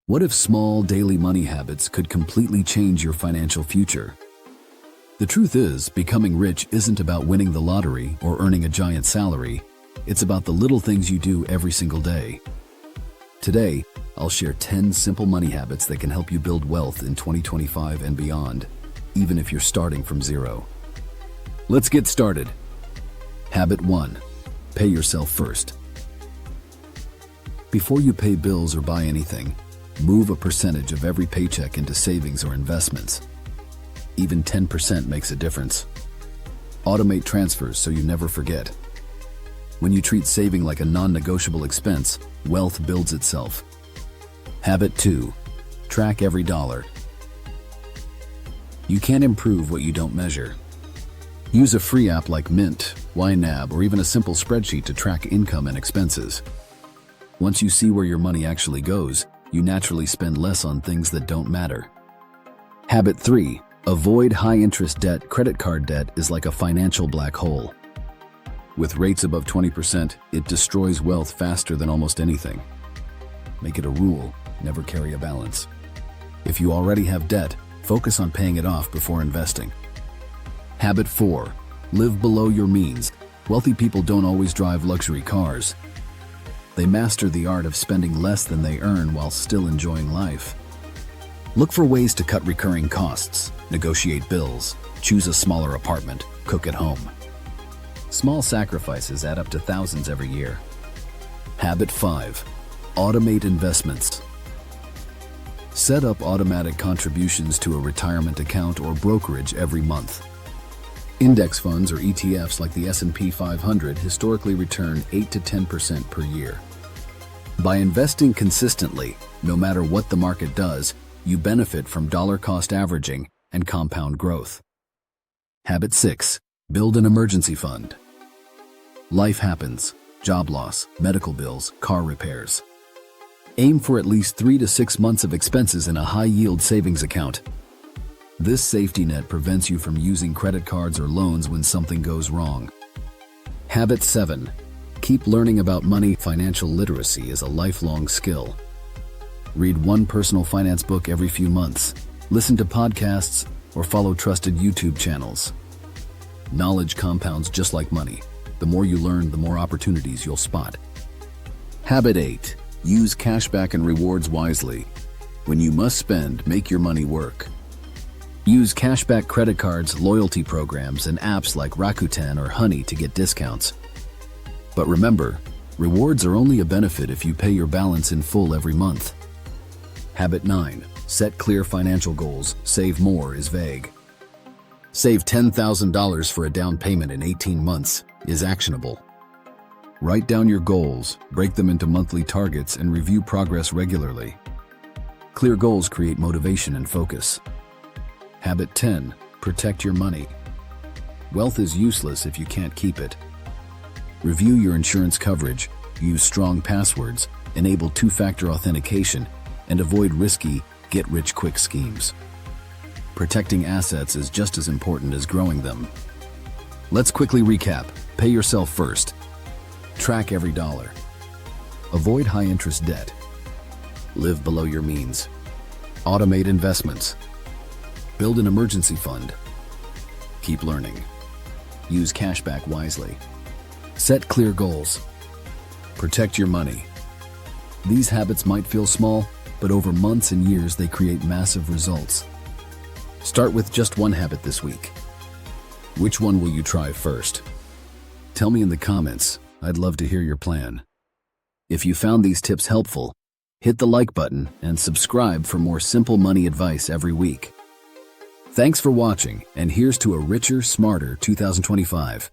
What if small daily money habits could completely change your financial future? The truth is, becoming rich isn't about winning the lottery or earning a giant salary. It's about the little things you do every single day. Today, I'll share 10 simple money habits that can help you build wealth in 2025 and beyond, even if you're starting from zero. Let's get started. Habit 1. Pay yourself first. Before you pay bills or buy anything, move a percentage of every paycheck into savings or investments. Even 10% makes a difference. Automate transfers so you never forget. When you treat saving like a non-negotiable expense, wealth builds itself. Habit 2. Track every dollar. You can't improve what you don't measure. Use a free app like Mint, YNAB, or even a simple spreadsheet to track income and expenses. Once you see where your money actually goes, you naturally spend less on things that don't matter. Habit 3. Avoid high-interest debt. Credit card debt is like a financial black hole. With rates above 20%, it destroys wealth faster than almost anything. Make it a rule, never carry a balance. If you already have debt, focus on paying it off before investing. Habit 4. Live below your means. Wealthy people don't always drive luxury cars. They master the art of spending less than they earn while still enjoying life. Look for ways to cut recurring costs, negotiate bills, choose a smaller apartment, cook at home. Small sacrifices add up to thousands every year. Habit 5. Automate investments. Set up automatic contributions to a retirement account or brokerage every month. Index funds or ETFs like the S&P 500 historically return 8 to 10% per year. By investing consistently, no matter what the market does, you benefit from dollar cost averaging and compound growth. Habit 6. Build an emergency fund. Life happens: job loss, medical bills, car repairs. Aim for at least 3 to 6 months of expenses in a high-yield savings account. This safety net prevents you from using credit cards or loans when something goes wrong. Habit 7. Keep learning about money. Financial literacy is a lifelong skill. Read one personal finance book every few months, listen to podcasts, or follow trusted YouTube channels. Knowledge compounds just like money. The more you learn, the more opportunities you'll spot. Habit 8. Use cashback and rewards wisely. When you must spend, make your money work. Use cashback credit cards, loyalty programs, and apps like Rakuten or Honey to get discounts. But remember, rewards are only a benefit if you pay your balance in full every month. Habit 9. Set clear financial goals. Save more is vague. Save $10,000 for a down payment in 18 months is actionable. Write down your goals, break them into monthly targets, and review progress regularly. Clear goals create motivation and focus. Habit 10. Protect your money. Wealth is useless if you can't keep it. Review your insurance coverage, use strong passwords, enable two-factor authentication, and avoid risky, get-rich-quick schemes. Protecting assets is just as important as growing them. Let's quickly recap. Pay yourself first. Track every dollar. Avoid high-interest debt. Live below your means. Automate investments. Build an emergency fund. Keep learning. Use cashback wisely. Set clear goals. Protect your money. These habits might feel small, but over months and years they create massive results. Start with just one habit this week. Which one will you try first? Tell me in the comments. I'd love to hear your plan. If you found these tips helpful, hit the like button and subscribe for more simple money advice every week. Thanks for watching, and here's to a richer, smarter 2025.